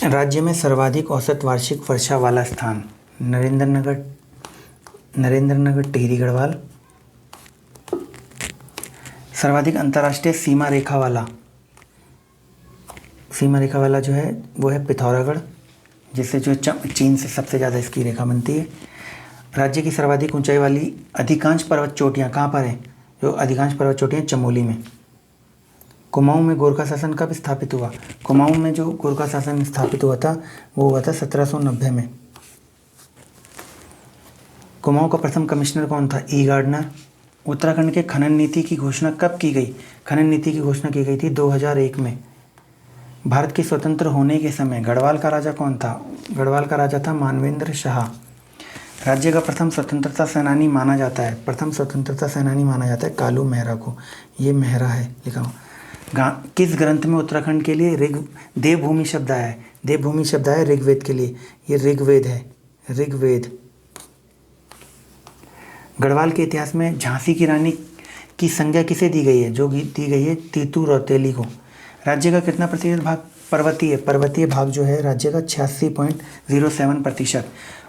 राज्य में सर्वाधिक औसत वार्षिक वर्षा वाला स्थान नरेंद्रनगर टिहरी गढ़वाल। सर्वाधिक अंतर्राष्ट्रीय सीमा रेखा वाला जो है वो है पिथौरागढ़, जिससे जो चीन से सबसे ज़्यादा इसकी रेखा बनती है। राज्य की सर्वाधिक ऊंचाई वाली अधिकांश पर्वत चोटियाँ कहाँ पर हैं? जो अधिकांश पर्वत चोटियाँ चमोली में। कुमाऊं में गोरखा शासन कब स्थापित हुआ? कुमाऊं में जो गोरखा शासन स्थापित हुआ था वो हुआ था 1790 में। कुमाऊं का प्रथम कमिश्नर कौन था? ई गार्डनर। उत्तराखंड के खनन नीति की घोषणा कब की गई? खनन नीति की घोषणा की गई थी 2001 में। भारत के स्वतंत्र होने के समय गढ़वाल का राजा कौन था? गढ़वाल का राजा था मानवेंद्र शाह। राज्य का प्रथम स्वतंत्रता सेनानी माना जाता है कालू मेहरा को। ये मेहरा है लिखा हुआ। किस ग्रंथ में उत्तराखंड के लिए देवभूमि शब्द आया है? देवभूमि शब्द आया है ऋग्वेद के लिए। ये ऋग्वेद है, ऋग्वेद। गढ़वाल के इतिहास में झांसी की रानी की संज्ञा किसे दी गई है? जो दी गई है तीतू रौतेली को। राज्य का कितना प्रतिशत भाग पर्वतीय भाग जो है राज्य का 86.07%।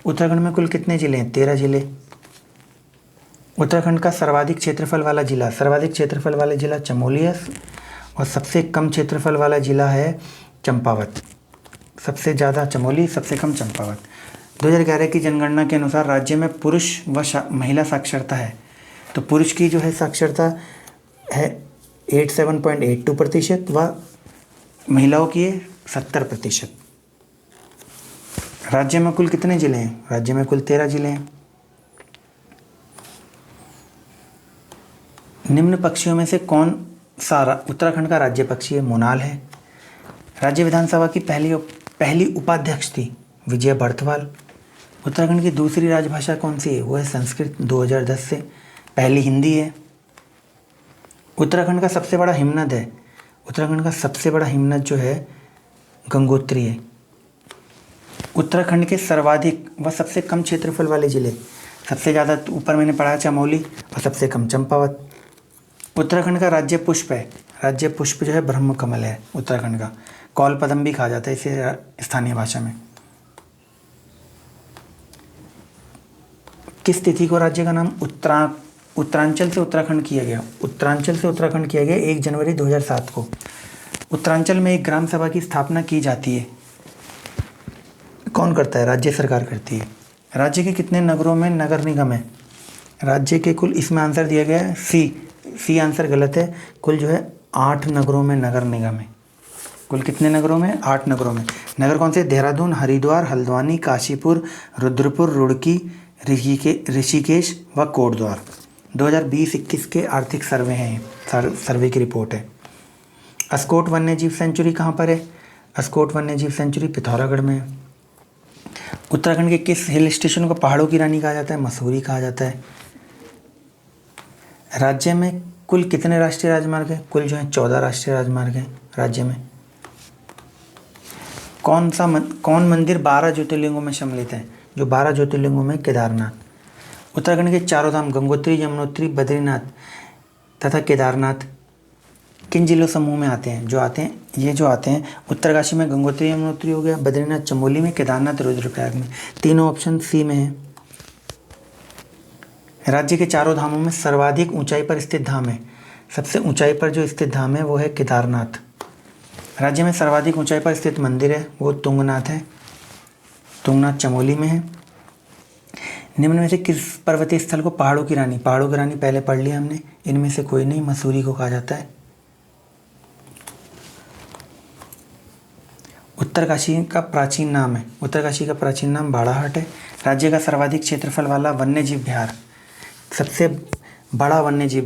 उत्तराखंड में कुल कितने जिले हैं? 13 जिले। उत्तराखंड का सर्वाधिक क्षेत्रफल वाला जिला चमोली है और सबसे कम क्षेत्रफल वाला जिला है चंपावत। सबसे ज़्यादा चमोली, सबसे कम चंपावत। 2011 की जनगणना के अनुसार राज्य में पुरुष व महिला साक्षरता है। तो पुरुष की जो है साक्षरता है 87.82% व महिलाओं की है 70%। राज्य में कुल कितने जिले हैं? राज्य में कुल 13 जिले हैं। निम्न पक्षियों में से कौन सा उत्तराखंड का राज्य पक्षी है? मोनाल है। राज्य विधानसभा की पहली उपाध्यक्ष थी विजया बर्थवाल। उत्तराखंड की दूसरी राजभाषा कौन सी है? वो है संस्कृत 2010 से। पहली हिंदी है। उत्तराखंड का सबसे बड़ा हिमनद जो है गंगोत्री है। उत्तराखंड के सर्वाधिक व सबसे कम क्षेत्रफल वाले जिले, सबसे ज़्यादा ऊपर मैंने पढ़ा चमोली और सबसे कम चंपावत। उत्तराखंड का राज्य पुष्प जो है ब्रह्म कमल है उत्तराखंड का। कौल पदम भी कहा जाता है इसे स्थानीय भाषा में। किस तिथि को राज्य का नाम उत्तरांचल से उत्तराखंड किया गया? 1 जनवरी 2007 को। उत्तरांचल में एक ग्राम सभा की स्थापना की जाती है। कौन करता है? राज्य सरकार करती है। राज्य के कितने नगरों में नगर निगम है? राज्य के कुल, इसमें आंसर दिया गया है सी आंसर गलत है। कुल जो है 8 नगरों में नगर निगम है। कुल कितने नगरों में? 8 नगरों में। नगर कौन से? देहरादून, हरिद्वार, हल्द्वानी, काशीपुर, रुद्रपुर, रुड़की, ऋषिकेश व कोटद्वार। 2020-21 के आर्थिक सर्वे की रिपोर्ट है। अस्कोट वन्यजीव सेंचुरी कहाँ पर है? अस्कोट वन्यजीव सेंचुरी पिथौरागढ़ में है। उत्तराखंड के किस हिल स्टेशन को पहाड़ों की रानी कहा जाता है? मसूरी कहा जाता है। राज्य में कुल कितने राष्ट्रीय राजमार्ग हैं? कुल जो है 14 राष्ट्रीय राजमार्ग हैं राज्य में। कौन मंदिर 12 ज्योतिर्लिंगों में सम्मिलित है? जो 12 ज्योतिर्लिंगों में केदारनाथ। उत्तराखंड के चारों धाम गंगोत्री, यमुनोत्री, बद्रीनाथ तथा केदारनाथ किन जिलों समूह में आते हैं? जो आते हैं उत्तरकाशी में गंगोत्री यमुनोत्री हो गया, बद्रीनाथ चमोली में, केदारनाथ रुद्रप्रयाग में। तीनों ऑप्शन सी में है। राज्य के चारों धामों में सर्वाधिक ऊंचाई पर स्थित धाम है। सबसे ऊंचाई पर जो स्थित धाम है वो है केदारनाथ। राज्य में सर्वाधिक ऊंचाई पर स्थित मंदिर है वो तुंगनाथ है। तुंगनाथ चमोली में है। निम्न में से किस पर्वतीय स्थल को पहाड़ों की रानी पहले पढ़ लिया हमने। इनमें से कोई नहीं, मसूरी को कहा जाता है। उत्तरकाशी का प्राचीन नाम बाड़ाहाट है। राज्य का सर्वाधिक क्षेत्रफल वाला वन्यजीव विहार, सबसे बड़ा वन्यजीव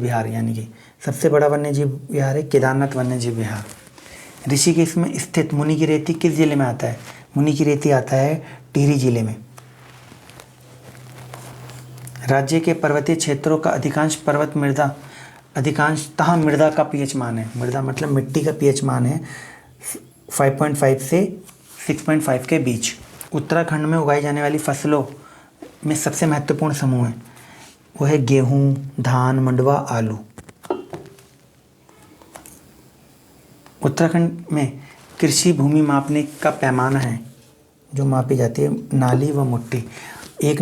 विहार है केदारनाथ वन्यजीव विहार। ऋषिकेश में स्थित मुनि की रेती किस जिले में आता है? मुनि की रेती आता है टिहरी जिले में। राज्य के पर्वतीय क्षेत्रों का अधिकांशतः मृदा का पीएच मान है। मृदा मतलब मिट्टी का पीएच मान है 5.5 से 6.5 के बीच। उत्तराखंड में उगाई जाने वाली फसलों में सबसे महत्वपूर्ण समूह है वो है गेहूँ, धान, मंडुवा, आलू। उत्तराखंड में कृषि भूमि मापने का पैमाना है जो मापी जाती है, नाली व मुट्ठी। एक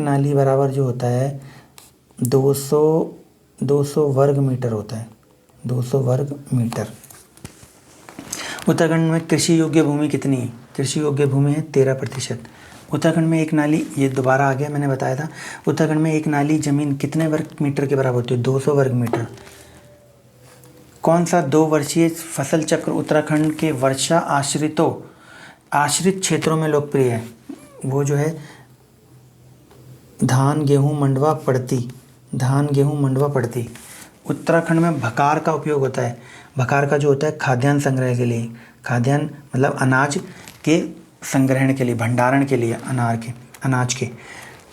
नाली बराबर जो होता है 200 वर्ग मीटर होता है, 200 वर्ग मीटर। उत्तराखंड में कृषि योग्य भूमि कितनी है? कृषि योग्य भूमि है 13%। उत्तराखंड में एक नाली, ये दोबारा आ गया, मैंने बताया था, उत्तराखंड में एक नाली जमीन कितने वर्ग मीटर के बराबर होती है? 200 वर्ग मीटर। कौन सा 2 वर्षीय फसल चक्र उत्तराखंड के वर्षा आश्रित क्षेत्रों में लोकप्रिय है? वो जो है धान गेहूँ मंडवा पड़ती। उत्तराखंड में भकार का उपयोग होता है। भकार का जो होता है खाद्यान्न संग्रह के लिए, खाद्यान्न मतलब अनाज के संग्रहण के लिए, भंडारण के लिए अनाज के।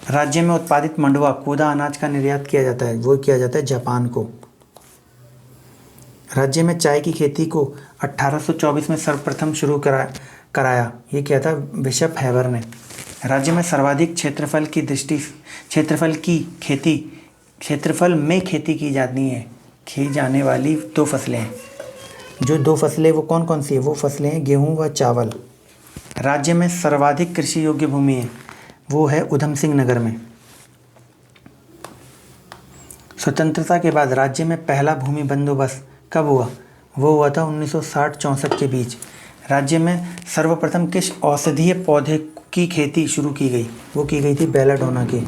राज्य में उत्पादित मंडवा कूदा अनाज का निर्यात किया जाता है, वो किया जाता है जापान को। राज्य में चाय की खेती को 1824 में सर्वप्रथम शुरू कराया, ये किया था बिशप हैबर ने। राज्य में सर्वाधिक क्षेत्रफल में खेती की जाने वाली 2 फसलें हैं। जो 2 फसलें वो कौन कौन सी है? वो फसलें हैं गेहूँ व चावल। राज्य में सर्वाधिक कृषि योग्य भूमि है, वो है उधम सिंह नगर में। स्वतंत्रता के बाद राज्य में पहला भूमि बंदोबस्त कब हुआ? वो हुआ था 1960-64 के बीच। राज्य में सर्वप्रथम किस औषधीय पौधे की खेती शुरू की गई? वो की गई थी बेलाडोना की।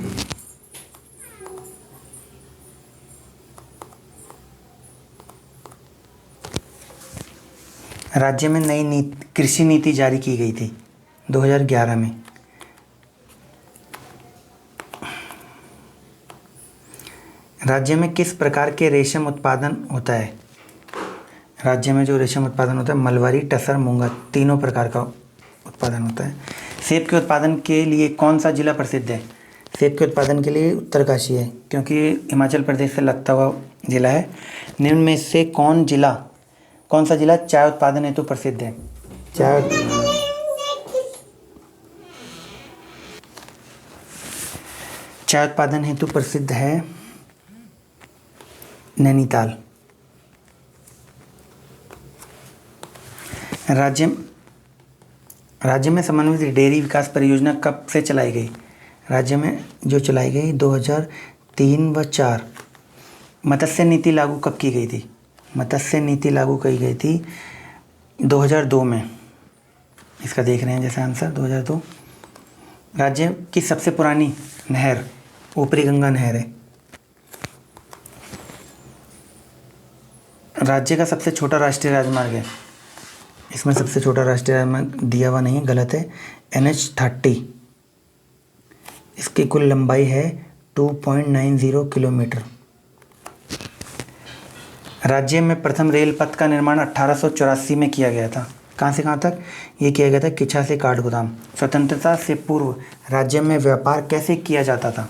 राज्य में नई कृषि नीति जारी की गई थी 2011 में। राज्य में किस प्रकार के रेशम उत्पादन होता है? राज्य में जो रेशम उत्पादन होता है मलबरी, टसर, मूंगा, तीनों प्रकार का उत्पादन होता है। सेब के उत्पादन के लिए कौन सा जिला प्रसिद्ध है? सेब के उत्पादन के लिए उत्तरकाशी है, क्योंकि हिमाचल प्रदेश से लगता हुआ जिला है। निम्न में से कौन सा जिला चाय उत्पादन हेतु प्रसिद्ध है? चाय उत्पादन हेतु प्रसिद्ध है नैनीताल। राज्य में समन्वित डेयरी विकास परियोजना कब से चलाई गई? राज्य में जो चलाई गई 2003 व 4। मत्स्य नीति लागू कब की गई थी? मत्स्य नीति लागू की गई थी 2002 में। इसका देख रहे हैं जैसे आंसर 2002। राज्य की सबसे पुरानी नहर ऊपरी गंगा नहर है। राज्य का सबसे छोटा राष्ट्रीय राजमार्ग है। इसमें सबसे छोटा राष्ट्रीय राजमार्ग दिया हुआ नहीं है, गलत है, NH30। इसकी कुल लंबाई है 2.90 किलोमीटर। राज्य में प्रथम रेल पथ का निर्माण 1884 में किया गया था। कहाँ से कहाँ तक? ये किया गया था किच्छा से काठगोदाम। स्वतंत्रता से पूर्व राज्य में व्यापार कैसे किया जाता था?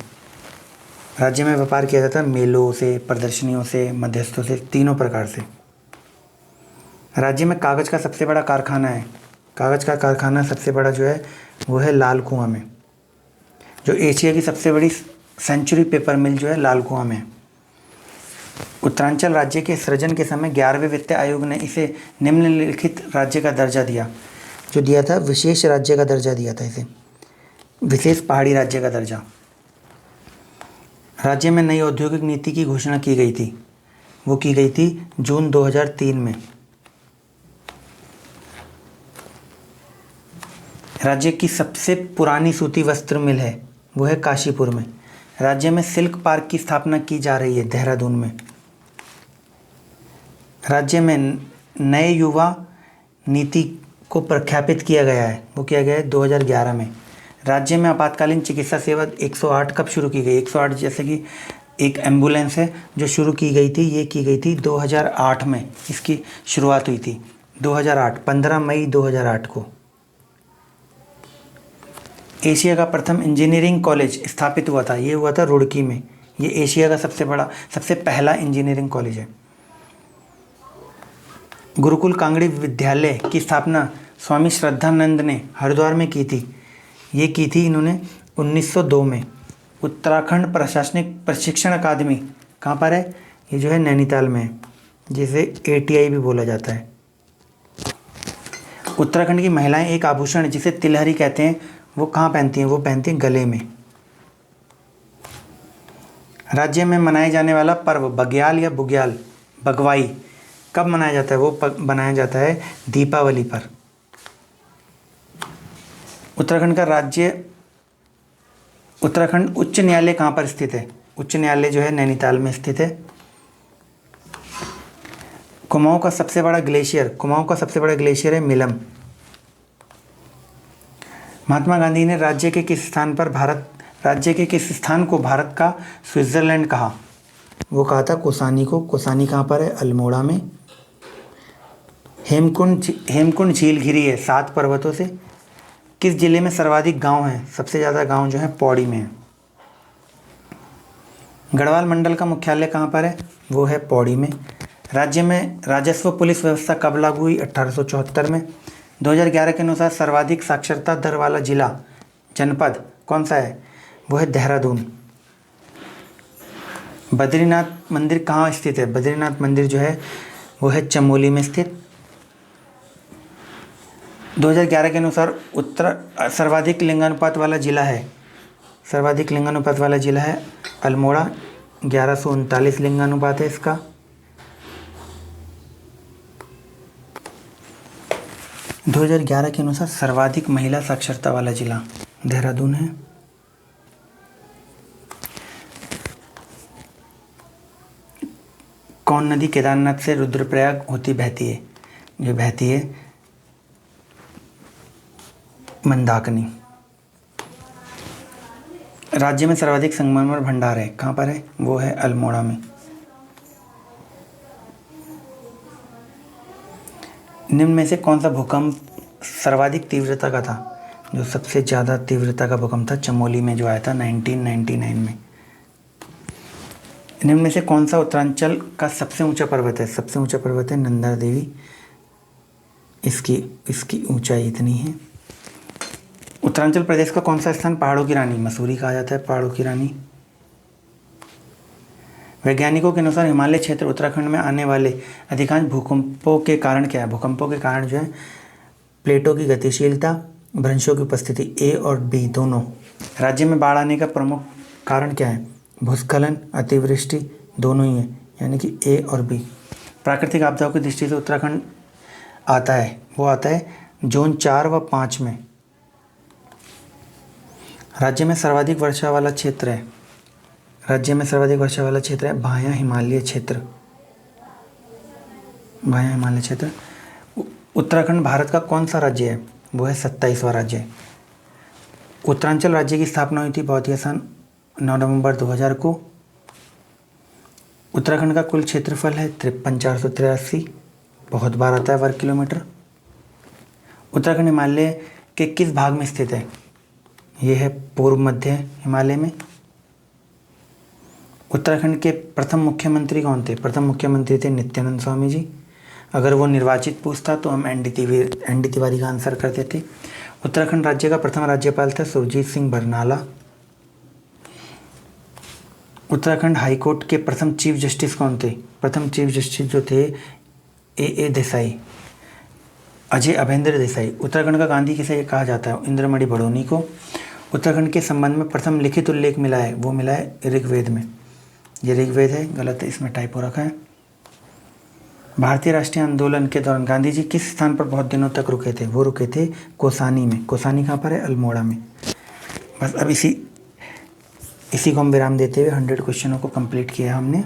राज्य में व्यापार किया जाता है मेलों से, प्रदर्शनियों से, मध्यस्थों से, तीनों प्रकार से। राज्य में कागज़ का सबसे बड़ा कारखाना है। कागज़ का कारखाना सबसे बड़ा जो है वो है लाल कुआं में। जो एशिया की सबसे बड़ी सेंचुरी पेपर मिल जो है लाल कुआं में। उत्तरांचल राज्य के सृजन के समय 11वें वित्त आयोग ने इसे निम्नलिखित राज्य का दर्जा दिया। जो दिया था विशेष राज्य का दर्जा दिया था, इसे विशेष पहाड़ी राज्य का दर्जा। राज्य में नई औद्योगिक नीति की घोषणा की गई थी, वो की गई थी जून 2003 में। राज्य की सबसे पुरानी सूती वस्त्र मिल है, वो है काशीपुर में। राज्य में सिल्क पार्क की स्थापना की जा रही है देहरादून में। राज्य में नए युवा नीति को प्रख्यापित किया गया है, वो किया गया है 2011 में। राज्य में आपातकालीन चिकित्सा सेवा 108 कब शुरू की गई? 108 जैसे कि एक एम्बुलेंस है जो शुरू की गई थी, ये की गई थी 2008 में। इसकी शुरुआत हुई थी 2008, 15 मई 2008 को। एशिया का प्रथम इंजीनियरिंग कॉलेज स्थापित हुआ था, ये हुआ था रुड़की में। ये एशिया का सबसे पहला इंजीनियरिंग कॉलेज है। गुरुकुल कांगड़ी विद्यालय की स्थापना स्वामी श्रद्धानंद ने हरिद्वार में की थी, ये की थी इन्होंने 1902 में। उत्तराखंड प्रशासनिक प्रशिक्षण अकादमी कहाँ पर है? ये जो है नैनीताल में है, जिसे ATI भी बोला जाता है। उत्तराखंड की महिलाएं एक आभूषण जिसे तिलहरी कहते हैं वो कहाँ पहनती हैं? वो पहनती हैं गले में। राज्य में मनाए जाने वाला पर्व बग्याल या बुग्याल बगवाई कब मनाया जाता है? वो मनाया जाता है दीपावली पर। उत्तराखंड उच्च न्यायालय कहाँ पर स्थित है? उच्च न्यायालय जो है नैनीताल में स्थित है। कुमाऊं का सबसे बड़ा ग्लेशियर है मिलम। महात्मा गांधी ने राज्य के किस स्थान को भारत का स्विट्जरलैंड कहा? वो कहा था कोसानी को। कोसानी कहाँ पर है? अल्मोड़ा में। हेमकुंड झील घिरी है 7 पर्वतों से। किस जिले में सर्वाधिक गांव हैं? सबसे ज़्यादा गांव जो है पौड़ी में है। गढ़वाल मंडल का मुख्यालय कहाँ पर है? वो है पौड़ी में। राज्य में राजस्व पुलिस व्यवस्था कब लागू हुई? 1874 में। 2011 के अनुसार सर्वाधिक साक्षरता दर वाला जनपद कौन सा है? वो है देहरादून। बद्रीनाथ मंदिर कहाँ स्थित है? बद्रीनाथ मंदिर जो है वो है चमोली में स्थित। 2011 के अनुसार सर्वाधिक लिंगानुपात वाला जिला है अल्मोड़ा। 1139 लिंगानुपात है इसका। – 2011 के अनुसार सर्वाधिक महिला साक्षरता वाला जिला देहरादून है। कौन नदी केदारनाथ से रुद्रप्रयाग होती बहती है? ये बहती है मंदाकिनी। राज्य में सर्वाधिक संगमरमर भंडार है कहाँ पर है? वो है अल्मोड़ा में। निम्न में से कौन सा भूकंप सर्वाधिक तीव्रता का था? जो सबसे ज़्यादा तीव्रता का भूकंप था चमोली में जो आया था 1999 में। निम्न में से कौन सा उत्तरांचल का सबसे ऊंचा पर्वत है? सबसे ऊंचा पर्वत है नंदा देवी। इसकी ऊंचाई इतनी है। उत्तरांचल प्रदेश का कौन सा स्थान पहाड़ों की रानी मसूरी कहा जाता है? पहाड़ों की रानी। वैज्ञानिकों के अनुसार हिमालय क्षेत्र उत्तराखंड में आने वाले अधिकांश भूकंपों के कारण क्या है? भूकंपों के कारण जो है प्लेटों की गतिशीलता, भ्रंशों की उपस्थिति, ए और बी दोनों। राज्य में बाढ़ आने का प्रमुख कारण क्या है? भूस्खलन, अतिवृष्टि दोनों ही है, यानी कि ए और बी। प्राकृतिक आपदाओं की दृष्टि से उत्तराखंड आता है, वो आता है जोन 4 व 5 में। राज्य में सर्वाधिक वर्षा वाला क्षेत्र है बाह्य हिमालय क्षेत्र। उत्तराखंड भारत का कौन सा राज्य है? वो है 27वां राज्य। उत्तरांचल राज्य की स्थापना हुई थी बहुत ही आसान 9 नवंबर 2000 को। उत्तराखंड का कुल क्षेत्रफल है 53,483, बहुत बार आता है वर्ग किलोमीटर। उत्तराखंड हिमालय के किस भाग में स्थित है? ये है पूर्व मध्य हिमालय में। उत्तराखंड के प्रथम मुख्यमंत्री कौन थे? प्रथम मुख्यमंत्री थे नित्यानंद स्वामी जी। अगर वो निर्वाचित पूछता तो हम एनडी तिवारी का आंसर करते थे। उत्तराखंड राज्य का प्रथम राज्यपाल था सुरजीत सिंह बरनाला। उत्तराखंड हाईकोर्ट के प्रथम चीफ जस्टिस कौन थे? प्रथम चीफ जस्टिस जो थे ए देसाई, अजय अभेंद्र देसाई। उत्तराखंड का गांधी किसे कहा जाता है? इंद्रमणि बड़ोनी को। उत्तराखंड के संबंध में प्रथम लिखित उल्लेख मिला है, वो मिला है ऋग्वेद में। ये ऋग्वेद है, गलत है, इसमें टाइप हो रखा है। भारतीय राष्ट्रीय आंदोलन के दौरान गांधी जी किस स्थान पर बहुत दिनों तक रुके थे? वो रुके थे कोसानी में। कोसानी कहाँ पर है? अल्मोड़ा में। बस अब इसी को हम विराम देते हुए 100 क्वेश्चनों को कंप्लीट किया हमने।